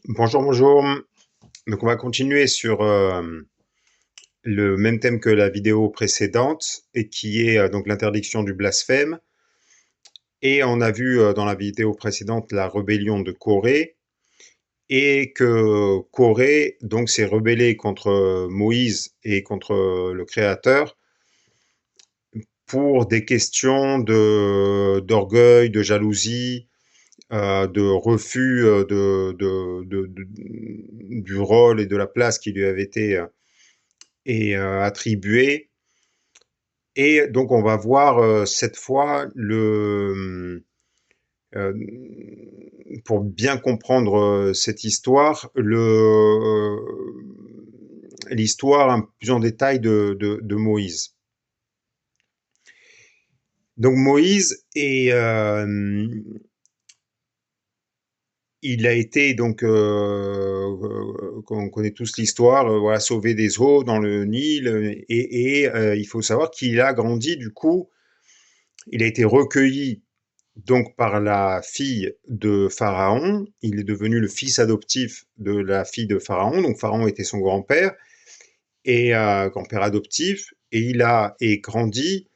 Bonjour, bonjour. Donc, on va continuer sur le même thème que la vidéo précédente et qui est donc l'interdiction du blasphème. Et on a vu dans la vidéo précédente la rébellion de Corée et que Corée donc s'est rebellé contre Moïse et contre le Créateur pour des questions d'orgueil, de jalousie, de refus du rôle et de la place qui lui avait été attribué. Et donc, on va voir cette fois pour bien comprendre cette histoire, l'histoire un peu plus en détail de Moïse. Donc Moïse il a été donc, on connaît tous l'histoire, voilà, sauvé des eaux dans le Nil, il faut savoir qu'il a grandi du coup, il a été recueilli donc par la fille de Pharaon. Il est devenu le fils adoptif de la fille de Pharaon. Donc Pharaon était son grand-père et grand-père adoptif, et il a grandi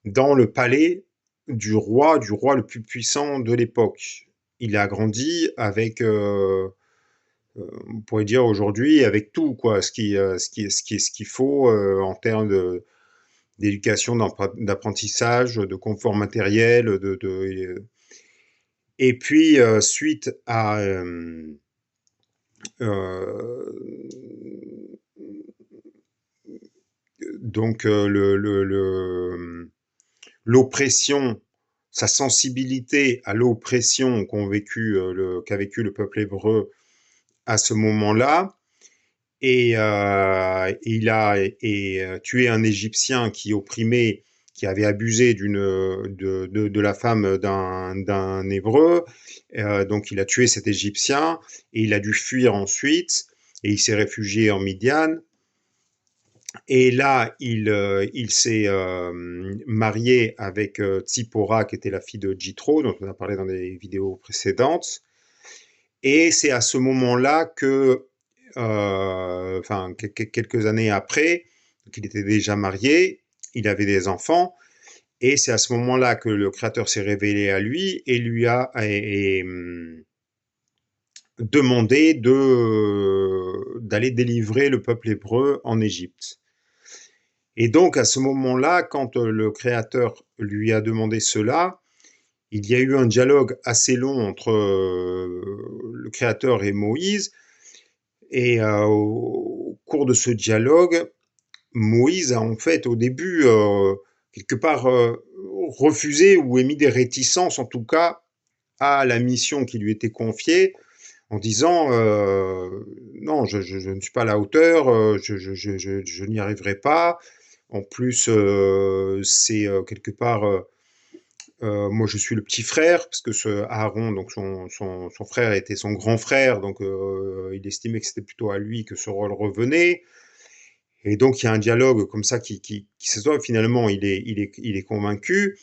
dans le palais du roi le plus puissant de l'époque. Il a grandi avec, on pourrait dire aujourd'hui, avec tout quoi, ce qu'il faut en termes d'éducation, d'apprentissage, de confort matériel, et puis suite à euh, donc l'oppression, sa sensibilité à l'oppression qu'a vécu le peuple hébreu à ce moment-là. Et il a tué un Égyptien qui opprimait, qui avait abusé de la femme d'un Hébreu. Donc il a tué cet Égyptien et il a dû fuir ensuite et il s'est réfugié en Midian. Et là, il s'est marié avec Tsipora, qui était la fille de Jitro, dont on a parlé dans des vidéos précédentes. Et c'est à ce moment-là que, enfin, quelques années après, donc il était déjà marié, il avait des enfants, et c'est à ce moment-là que le Créateur s'est révélé à lui et lui a demandé d'aller délivrer le peuple hébreu en Égypte. Et donc, à ce moment-là, quand le Créateur lui a demandé cela, il y a eu un dialogue assez long entre le Créateur et Moïse. Et au cours de ce dialogue, Moïse a en fait au début quelque part refusé ou émis des réticences en tout cas à la mission qui lui était confiée en disant non, je ne suis pas à la hauteur, je n'y arriverai pas. En plus, c'est quelque part moi, je suis le petit frère, parce que Aaron, donc son frère, était son grand frère, donc il estimait que c'était plutôt à lui que ce rôle revenait. Et donc, il y a un dialogue comme ça qui s'assoit. Finalement, il est convaincu.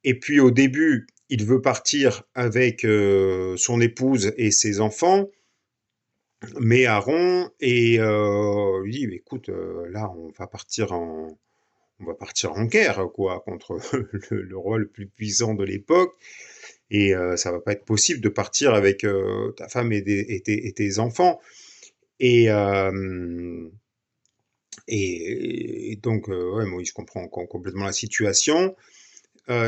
Et puis, au début, il veut partir avec son épouse et ses enfants. Mais Aaron lui dit, écoute, là, on va partir en guerre, quoi, contre le roi le plus puissant de l'époque. Et ça va pas être possible de partir avec ta femme et tes enfants. Et, euh, et donc, ouais, Moïse comprend complètement la situation.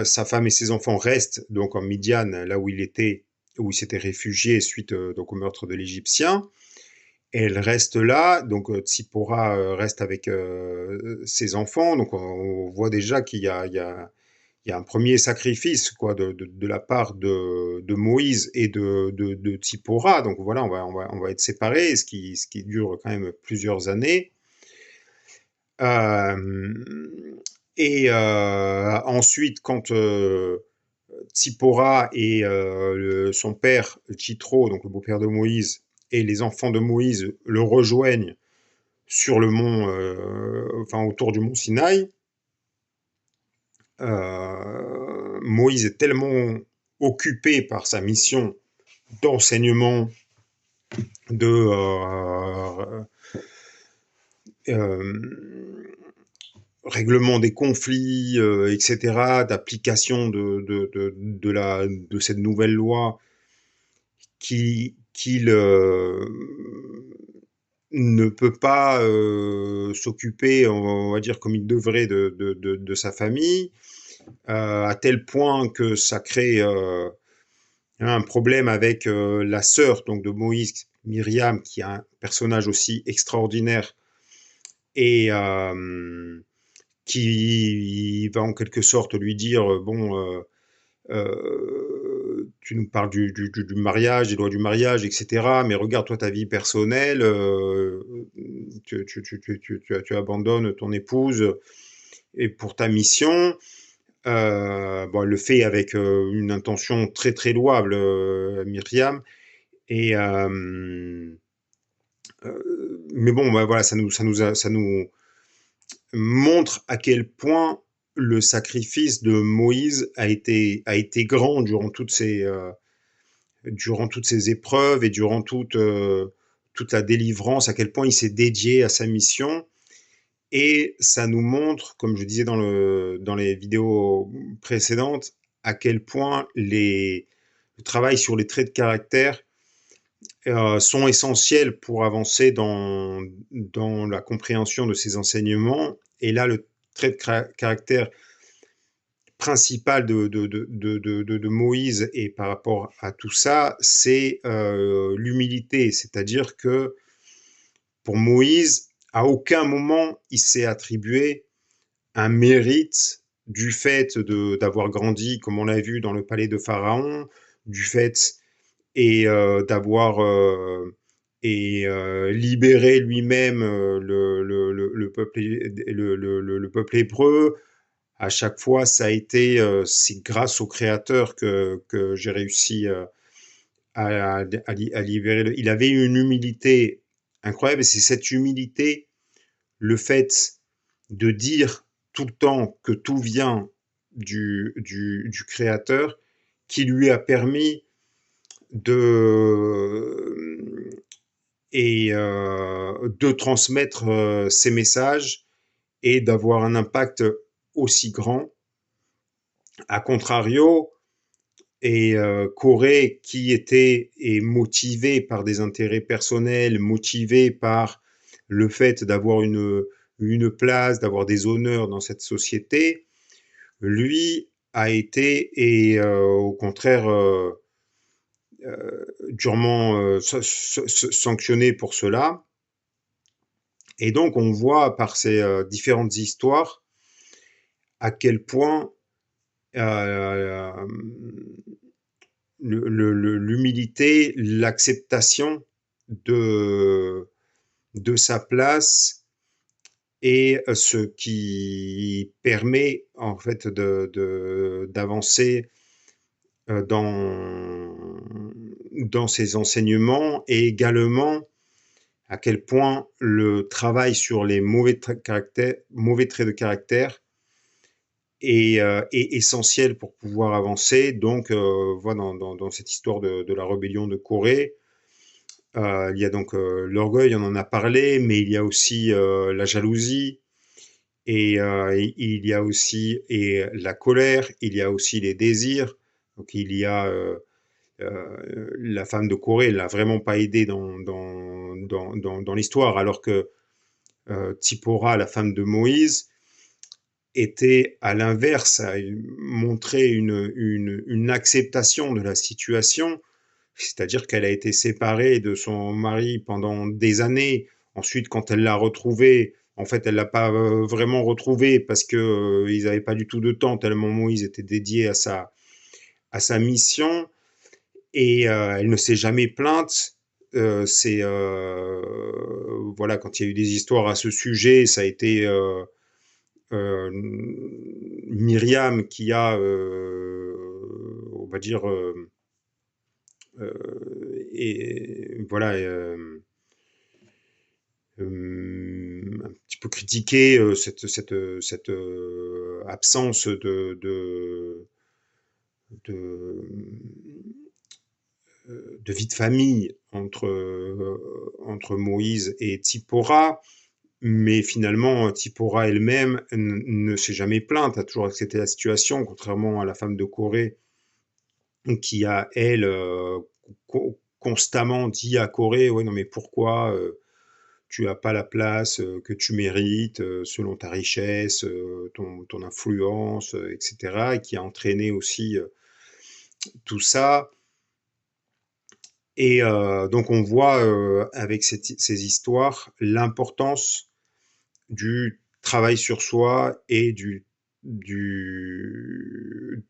Sa femme et ses enfants restent donc en Midian, là où il était, où il s'était réfugié suite donc au meurtre de l'Égyptien. Elle reste là, donc Tsipora reste avec ses enfants. Donc on voit déjà qu'il y a un premier sacrifice quoi, de la part de Moïse et de Tsipora. Donc voilà, on va être séparés, ce qui dure quand même plusieurs années. Euh, Ensuite, quand Tsipora et son père, Jitro, donc le beau-père de Moïse, et les enfants de Moïse le rejoignent sur le mont, enfin autour du mont Sinaï, Moïse est tellement occupé par sa mission d'enseignement de règlement des conflits, etc., d'application de cette nouvelle loi qu'il ne peut pas s'occuper, on va dire, comme il devrait de sa famille, à tel point que ça crée un problème avec la sœur donc de Moïse, Myriam, qui est un personnage aussi extraordinaire et qui va en quelque sorte lui dire bon, tu nous parles du mariage, des lois du mariage, etc. Mais regarde, toi, ta vie personnelle, tu abandonnes ton épouse et pour ta mission. Bon, elle le fait avec une intention très très louable, Myriam. Et mais bon, bah, voilà, ça nous montre à quel point le sacrifice de Moïse a été grand durant toutes ces épreuves et durant toute la délivrance, à quel point il s'est dédié à sa mission. Et ça nous montre, comme je disais dans les vidéos précédentes, à quel point le travail sur les traits de caractère sont essentiels pour avancer dans la compréhension de ces enseignements. Et là, le trait de caractère principal de Moïse et par rapport à tout ça, c'est l'humilité. C'est-à-dire que pour Moïse, à aucun moment il s'est attribué un mérite du fait d'avoir grandi, comme on l'a vu, dans le palais de Pharaon, du fait et d'avoir libéré lui-même le peuple, le peuple hébreu. À chaque fois, ça a été, c'est grâce au Créateur que j'ai réussi à libérer. Il avait une humilité incroyable, et c'est cette humilité, le fait de dire tout le temps que tout vient du Créateur, qui lui a permis de de transmettre ces messages et d'avoir un impact aussi grand. A contrario, et Corée, qui était et motivé par des intérêts personnels, motivé par le fait d'avoir une place, d'avoir des honneurs dans cette société, lui a été et au contraire durement sanctionné pour cela. Et donc on voit par ces différentes histoires à quel point euh, l'humilité, l'acceptation de sa place est ce qui permet en fait d'avancer dans ses enseignements, et également à quel point le travail sur les mauvais traits de caractère est essentiel pour pouvoir avancer. Donc, voilà, dans cette histoire de la rébellion de Corée, il y a donc l'orgueil, on en a parlé, mais il y a aussi la jalousie, et il y a aussi la colère, il y a aussi les désirs. Donc, il y a la femme de Corée, elle l'a vraiment pas aidé dans l'histoire, alors que Tsipora, la femme de Moïse, était à l'inverse, a montré une acceptation de la situation, c'est-à-dire qu'elle a été séparée de son mari pendant des années. Ensuite, quand elle l'a retrouvé, en fait, elle l'a pas vraiment retrouvé parce que ils n'avaient pas du tout de temps, tellement Moïse était dédié à sa mission, et elle ne s'est jamais plainte. C'est voilà, quand il y a eu des histoires à ce sujet, ça a été Myriam qui a, on va dire, et voilà, un petit peu critiqué cette absence de de vie de famille entre Moïse et Tsipora, mais finalement, Tsipora elle-même ne s'est jamais plainte, a toujours accepté la situation, contrairement à la femme de Corée, qui a, elle, constamment dit à Corée, ouais, non mais pourquoi tu as pas la place que tu mérites selon ta richesse, ton influence, etc., et qui a entraîné aussi tout ça. Et donc on voit avec ces histoires l'importance du travail sur soi et de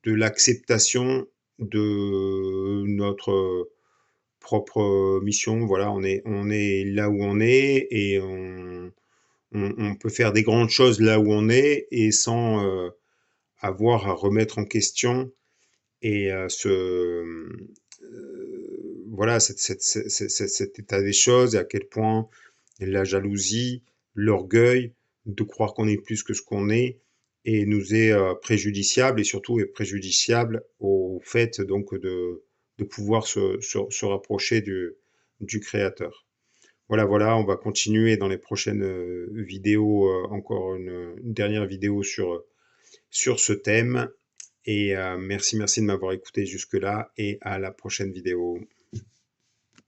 l'acceptation de notre propre mission. Voilà, on est là où on est et on peut faire des grandes choses là où on est et sans avoir à remettre en question et voilà cet état des choses et à quel point la jalousie, l'orgueil de croire qu'on est plus que ce qu'on est et nous est préjudiciable et surtout est préjudiciable au fait donc de pouvoir se rapprocher du créateur. Voilà, voilà, on va continuer dans les prochaines vidéos, encore une dernière vidéo sur ce thème. Et merci de m'avoir écouté jusque-là et à la prochaine vidéo.